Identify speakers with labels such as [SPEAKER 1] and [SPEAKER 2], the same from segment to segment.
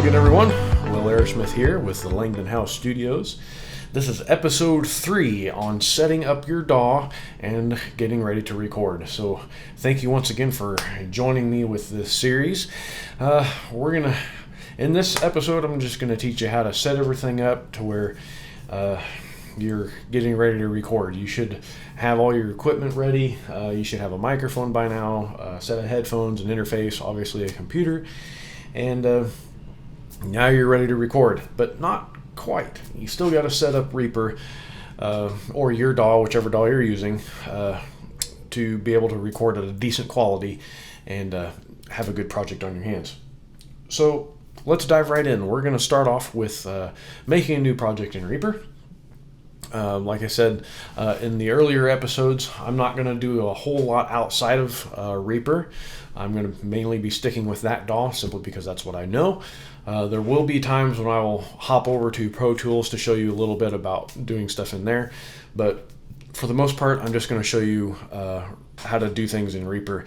[SPEAKER 1] Hello again, everyone. Will Aerosmith here with the Langdon House Studios. This is episode 3 on setting up your DAW and getting ready to record. So thank you once again for joining me with this series. In this episode, I'm just gonna teach you how to set everything up to where you're getting ready to record. You should have all your equipment ready. You should have a microphone by now, a set of headphones, an interface, obviously a computer, and now you're ready to record, but not quite. You still got to set up Reaper or your DAW, whichever DAW you're using, to be able to record at a decent quality and have a good project on your hands. So let's dive right in. We're going to start off with making a new project in Reaper. Like I said in the earlier episodes, I'm not going to do a whole lot outside of Reaper. I'm going to mainly be sticking with that DAW simply because that's what I know. There will be times when I will hop over to Pro Tools to show you a little bit about doing stuff in there, but for the most part, I'm just going to show you how to do things in Reaper.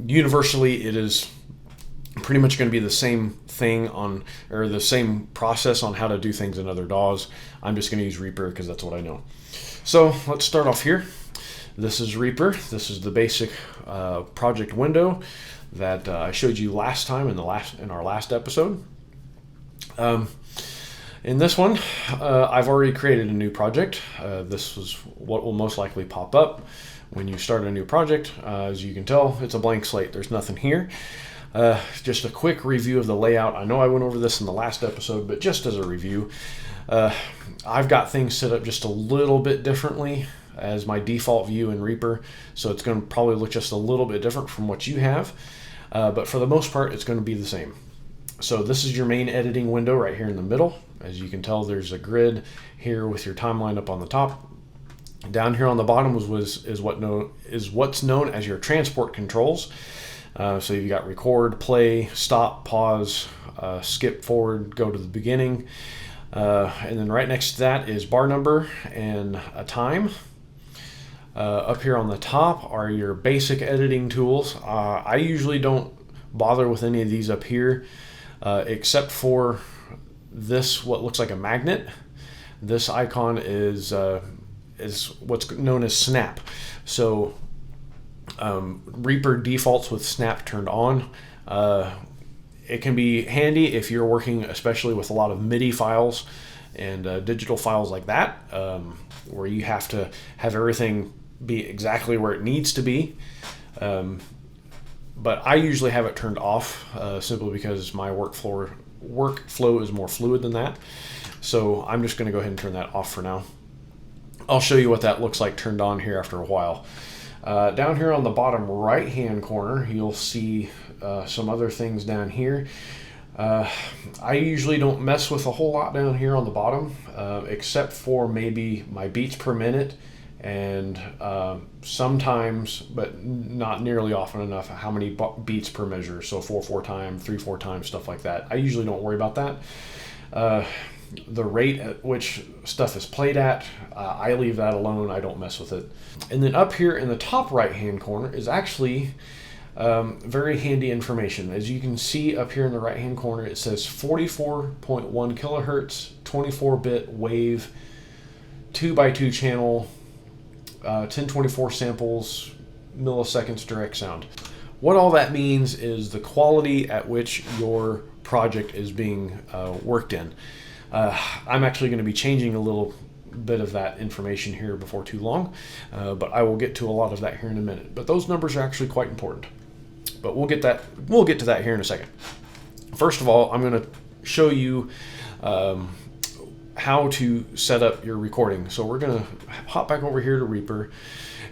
[SPEAKER 1] Universally, it is pretty much going to be the same thing or the same process on how to do things in other DAWs. I'm just going to use Reaper because that's what I know. So let's start off here. This is Reaper. This is the basic project window that I showed you last time in our last episode. In this one, I've already created a new project. This is what will most likely pop up when you start a new project. As you can tell, it's a blank slate. There's nothing here. Just a quick review of the layout. I know I went over this in the last episode, but just as a review, I've got things set up just a little bit differently as my default view in Reaper, so it's going to probably look just a little bit different from what you have, but for the most part, it's going to be the same. So this is your main editing window right here in the middle. As you can tell, there's a grid here with your timeline up on the top. Down here on the bottom is what's known as your transport controls. So you've got record, play, stop, pause, skip forward, go to the beginning. And then right next to that is bar number and a time. Up here on the top are your basic editing tools. I usually don't bother with any of these up here, except for this, what looks like a magnet. This icon is what's known as snap. So Reaper defaults with snap turned on. It can be handy if you're working especially with a lot of MIDI files and digital files like that, where you have to have everything be exactly where it needs to be. But I usually have it turned off simply because my workflow is more fluid than that. So I'm just going to go ahead and turn that off for now. I'll show you what that looks like turned on here after a while. Down here on the bottom right hand corner, you'll see some other things down here. I usually don't mess with a whole lot down here on the bottom, except for maybe my beats per minute and sometimes, but not nearly often enough, how many beats per measure. So 4/4 time, 3/4 time, stuff like that. I usually don't worry about that. The rate at which stuff is played at, I leave that alone. I don't mess with it. And then up here in the top right hand corner is actually very handy information. As you can see up here in the right hand corner, it says 44.1 kilohertz, 24-bit wave, 2x2 channel, 1024 samples, milliseconds direct sound. What all that means is the quality at which your project is being worked in. I'm actually going to be changing a little bit of that information here before too long, but I will get to a lot of that here in a minute. But those numbers are actually quite important. But we'll get to that here in a second. First of all, I'm going to show you how to set up your recording. So we're going to hop back over here to Reaper,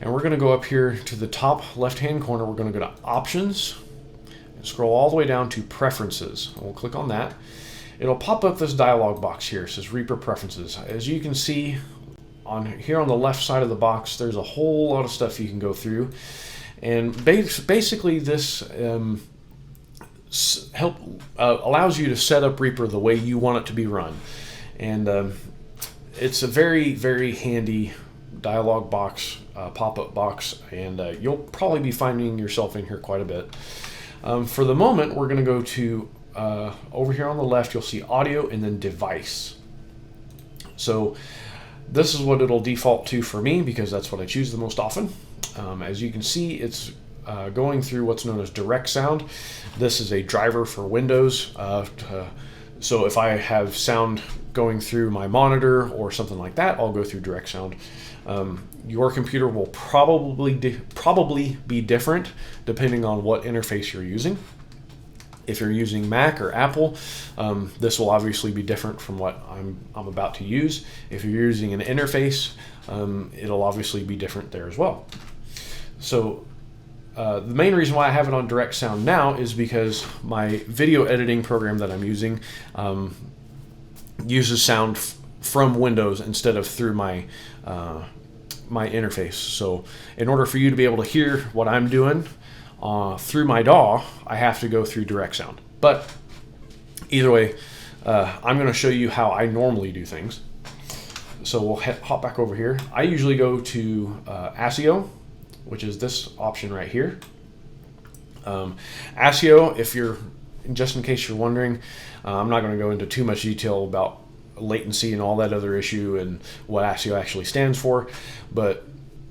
[SPEAKER 1] and we're going to go up here to the top left-hand corner. We're going to go to Options, and scroll all the way down to Preferences. And we'll click on that. It'll pop up this dialog box here. It says Reaper Preferences. As you can see here on the left side of the box, there's a whole lot of stuff you can go through. And basically this allows you to set up Reaper the way you want it to be run. And it's a very, very handy dialog box, pop-up box, and you'll probably be finding yourself in here quite a bit. For the moment, we're going to go to over here on the left, you'll see audio and then device. So this is what it'll default to for me because that's what I choose the most often. As you can see, it's going through what's known as direct sound. This is a driver for Windows. So if I have sound going through my monitor or something like that, I'll go through direct sound. Your computer will probably be different depending on what interface you're using. If you're using Mac or Apple, this will obviously be different from what I'm about to use. If you're using an interface, it'll obviously be different there as well. So the main reason why I have it on direct sound now is because my video editing program that I'm using uses sound from Windows instead of through my my interface. So in order for you to be able to hear what I'm doing through my DAW, I have to go through direct sound. But either way, I'm going to show you how I normally do things. So we'll hop back over here. I usually go to ASIO, which is this option right here. ASIO, if you're, just in case you're wondering, I'm not going to go into too much detail about latency and all that other issue and what ASIO actually stands for, but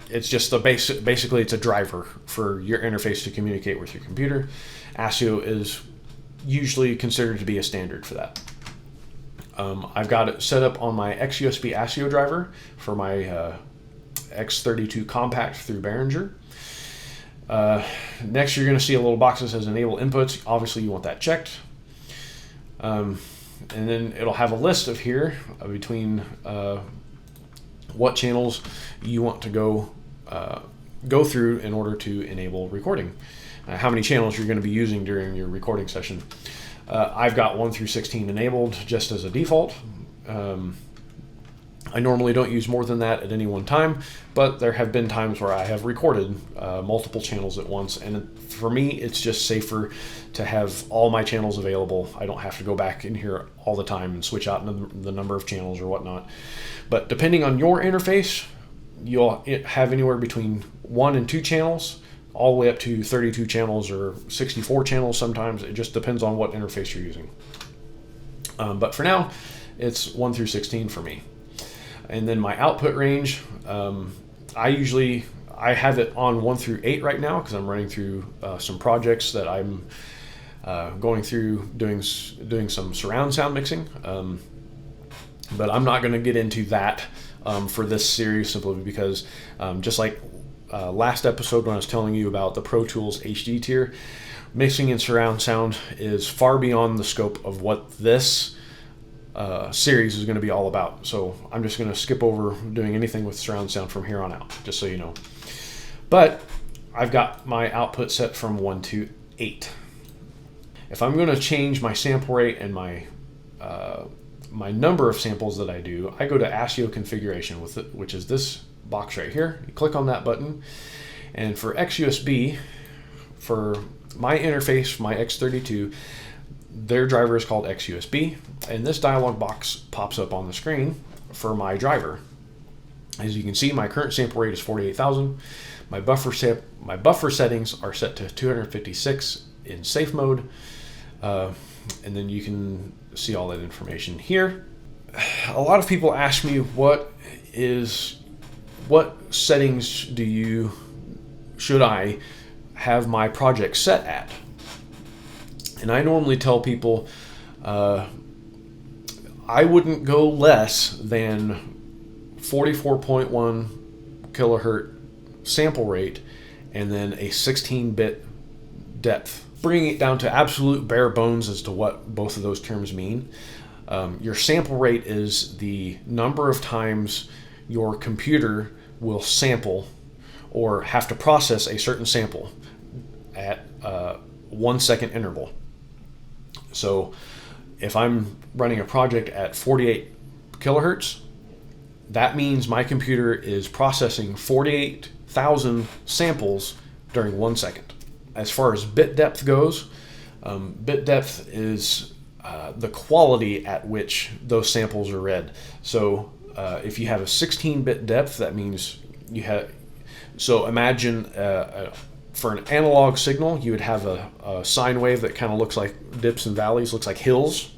[SPEAKER 1] it's just the basically it's a driver for your interface to communicate with your computer. ASIO is usually considered to be a standard for that. I've got it set up on my XUSB ASIO driver for my X32 compact through Behringer. Next, you're going to see a little box that says enable inputs. Obviously you want that checked. And then it'll have a list of here between what channels you want to go through in order to enable recording. How many channels you're going to be using during your recording session. I've got 1 through 16 enabled just as a default. I normally don't use more than that at any one time, but there have been times where I have recorded multiple channels at once, and for me it's just safer to have all my channels available. I don't have to go back in here all the time and switch out the number of channels or whatnot. But depending on your interface, you'll have anywhere between 1 and 2 channels, all the way up to 32 channels or 64 channels sometimes. It just depends on what interface you're using. But for now, it's 1 through 16 for me. And then my output range, I have it on 1 through 8 right now because I'm running through some projects that I'm going through doing some surround sound mixing. But I'm not going to get into that for this series simply because just like last episode when I was telling you about the Pro Tools HD tier, mixing in surround sound is far beyond the scope of what this series is going to be all about. So I'm just going to skip over doing anything with surround sound from here on out, just so you know. But I've got my output set from 1 to 8. If I'm going to change my sample rate and my number of samples that I do, I go to ASIO configuration with it, which is this box right here. You click on that button, and for XUSB, for my interface, my X32, their driver is called XUSB, and this dialog box pops up on the screen for my driver. As you can see, my current sample rate is 48,000. My buffer settings are set to 256 in safe mode, and then you can see all that information here. A lot of people ask me what settings should I have my project set at? And I normally tell people I wouldn't go less than 44.1 kilohertz sample rate and then a 16-bit depth. Bringing it down to absolute bare bones as to what both of those terms mean. Your sample rate is the number of times your computer will sample or have to process a certain sample at 1 second interval. So if I'm running a project at 48 kilohertz, that means my computer is processing 48,000 samples during 1 second. As far as bit depth goes, bit depth is the quality at which those samples are read. So if you have a 16-bit depth, that means you have. So imagine for an analog signal, you would have a sine wave that kind of looks like dips and valleys, looks like hills.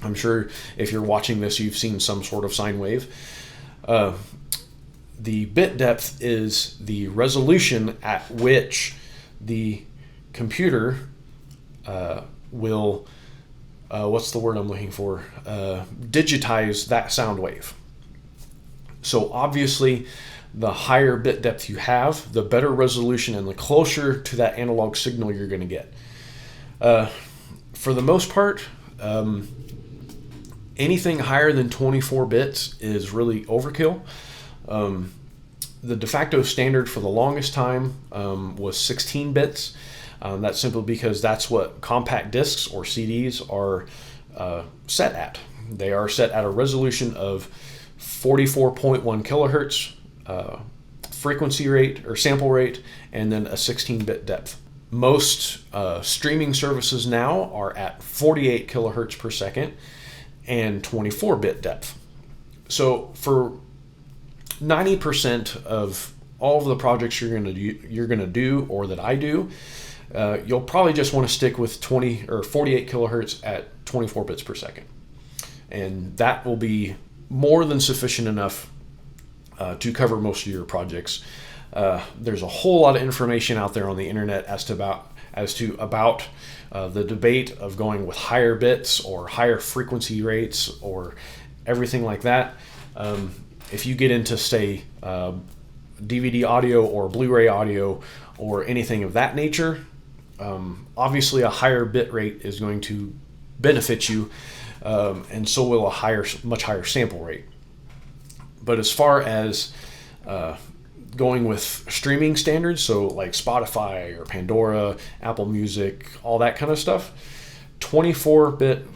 [SPEAKER 1] I'm sure if you're watching this, you've seen some sort of sine wave. The bit depth is the resolution at which the computer will, what's the word I'm looking for? Digitize that sound wave. So obviously, the higher bit depth you have, the better resolution and the closer to that analog signal you're going to get. For the most part, anything higher than 24 bits is really overkill. The de facto standard for the longest time was 16 bits. That's simply because that's what compact discs or CDs are set at. They are set at a resolution of 44.1 kilohertz frequency rate or sample rate, and then a 16-bit depth. Most streaming services now are at 48 kilohertz per second and 24-bit depth. So for 90% of all of the projects you're going to do or that I do, you'll probably just want to stick with 20 or 48 kilohertz at 24 bits per second, and that will be more than sufficient enough to cover most of your projects. There's a whole lot of information out there on the internet as to about the debate of going with higher bits or higher frequency rates or everything like that. If you get into, say, DVD audio or Blu-ray audio or anything of that nature, obviously a higher bit rate is going to benefit you, and so will a much higher sample rate. But as far as going with streaming standards, so like Spotify or Pandora, Apple Music, all that kind of stuff, 24-bit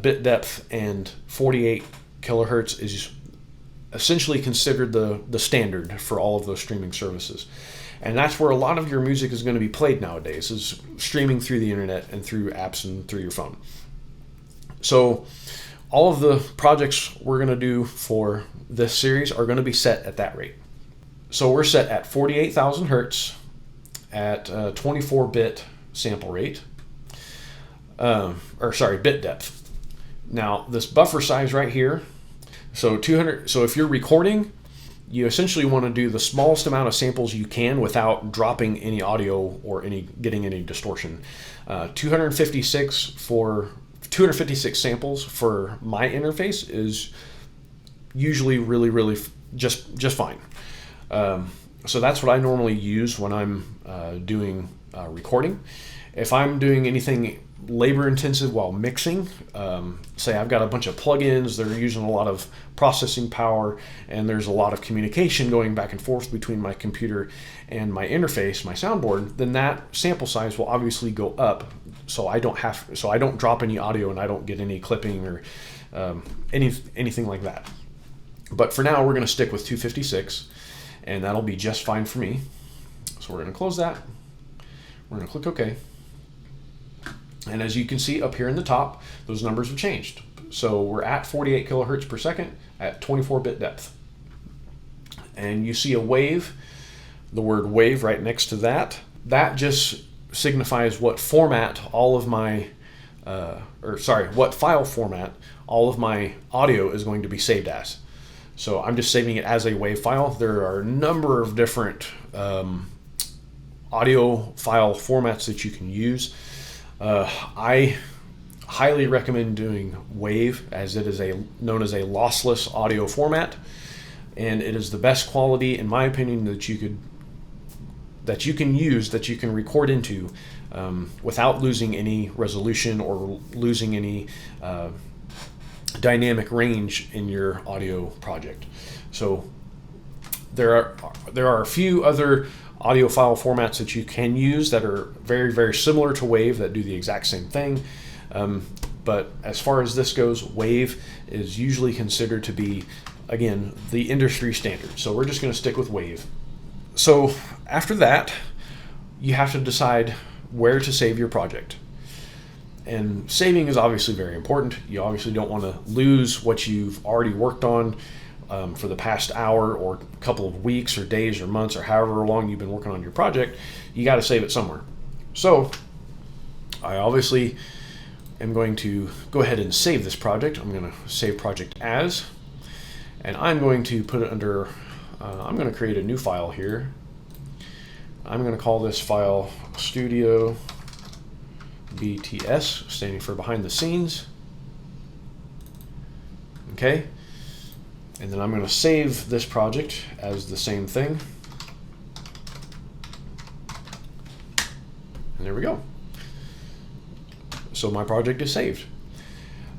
[SPEAKER 1] bit depth and 48 kilohertz is essentially considered the standard for all of those streaming services. And that's where a lot of your music is going to be played nowadays, is streaming through the internet and through apps and through your phone. So all of the projects we're going to do for this series are going to be set at that rate. So we're set at 48,000 hertz at 24-bit sample rate, bit depth. Now this buffer size right here, so 200. So if you're recording, you essentially want to do the smallest amount of samples you can without dropping any audio or getting any distortion. 256 samples for my interface is usually really just fine. So that's what I normally use when I'm doing recording. If I'm doing anything labor intensive while mixing, say I've got a bunch of plugins that are using a lot of processing power and there's a lot of communication going back and forth between my computer and my interface, my soundboard, then that sample size will obviously go up, so I don't drop any audio and I don't get any clipping or anything like that. But for now, we're going to stick with 256, and that'll be just fine for me. So we're going to close that. We're going to click OK. And as you can see up here in the top, those numbers have changed. So we're at 48 kilohertz per second at 24-bit depth. And you see a wave, the word wave right next to that. That just signifies what format all of my, what file format all of my audio is going to be saved as. So I'm just saving it as a WAV file. There are a number of different audio file formats that you can use. I highly recommend doing WAV, as it is known as a lossless audio format, and it is the best quality, in my opinion, that you can record into without losing any resolution or losing any dynamic range in your audio project. So there are a few other audio file formats that you can use that are very similar to WAV that do the exact same thing. But as far as this goes, WAV is usually considered to be, again, the industry standard. So we're just going to stick with WAV. So after that, you have to decide where to save your project. And saving is obviously very important. You obviously don't want to lose what you've already worked on for the past hour or couple of weeks or days or months or however long you've been working on your project, you got to save it somewhere. So I obviously am going to go ahead and save this project. I'm going to save project as, and I'm going to put it under, I'm going to create a new file here. I'm going to call this file Studio BTS, standing for behind the scenes. Okay. And then I'm going to save this project as the same thing. And there we go. So my project is saved.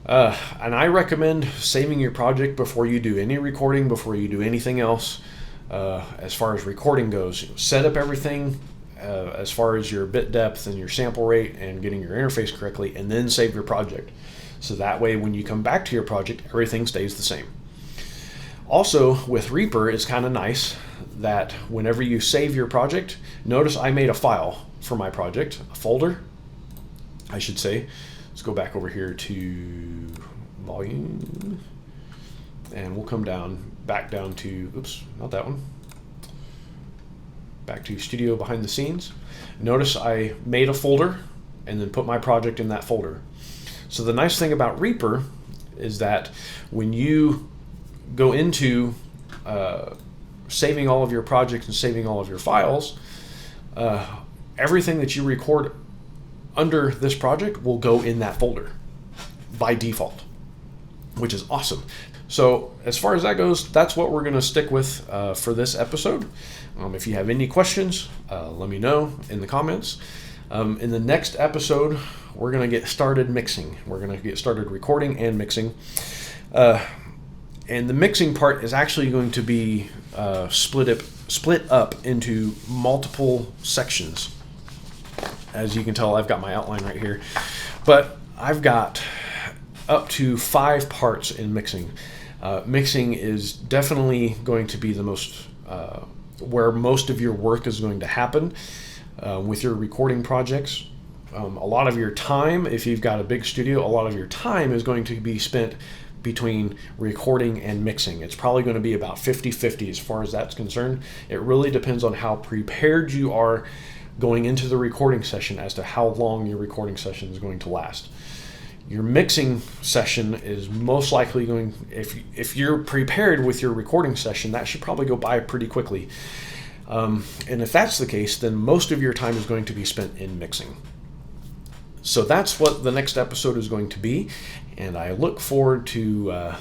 [SPEAKER 1] And I recommend saving your project before you do any recording, before you do anything else. As far as recording goes, set up everything as far as your bit depth and your sample rate and getting your interface correctly, and then save your project. So that way when you come back to your project, everything stays the same. Also, with Reaper, it's kind of nice that whenever you save your project, notice I made a file for my project, a folder, I should say. Let's go back over here to volume, and we'll come back down to, oops, not that one, back to Studio Behind the Scenes. Notice I made a folder and then put my project in that folder. So the nice thing about Reaper is that when you go into saving all of your projects and saving all of your files, everything that you record under this project will go in that folder by default, which is awesome. So as far as that goes, that's what we're going to stick with for this episode. If you have any questions, let me know in the comments. In the next episode, we're going to get started mixing. We're going to get started recording and mixing. And the mixing part is actually going to be split up into multiple sections. As you can tell, I've got my outline right here. But I've got up to 5 parts in mixing. Mixing is definitely going to be the most, where most of your work is going to happen with your recording projects. A lot of your time, if you've got a big studio, a lot of your time is going to be spent between recording and mixing. It's probably going to be about 50-50 as far as that's concerned. It really depends on how prepared you are going into the recording session as to how long your recording session is going to last. Your mixing session is most likely going, if you're prepared with your recording session, that should probably go by pretty quickly. And if that's the case, then most of your time is going to be spent in mixing. So that's what the next episode is going to be, and I look forward to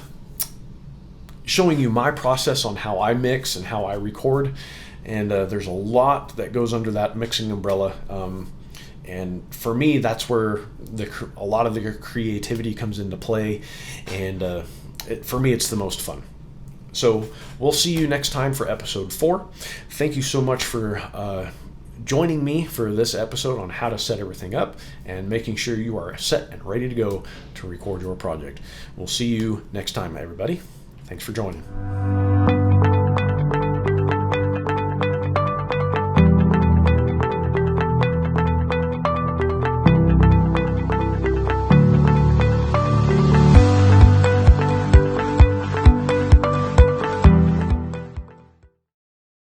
[SPEAKER 1] showing you my process on how I mix and how I record. And there's a lot that goes under that mixing umbrella. And for me, that's where a lot of the creativity comes into play. And for me, it's the most fun. So we'll see you next time for episode 4. Thank you so much for joining me for this episode on how to set everything up and making sure you are set and ready to go to record your project. We'll see you next time, everybody. Thanks for joining.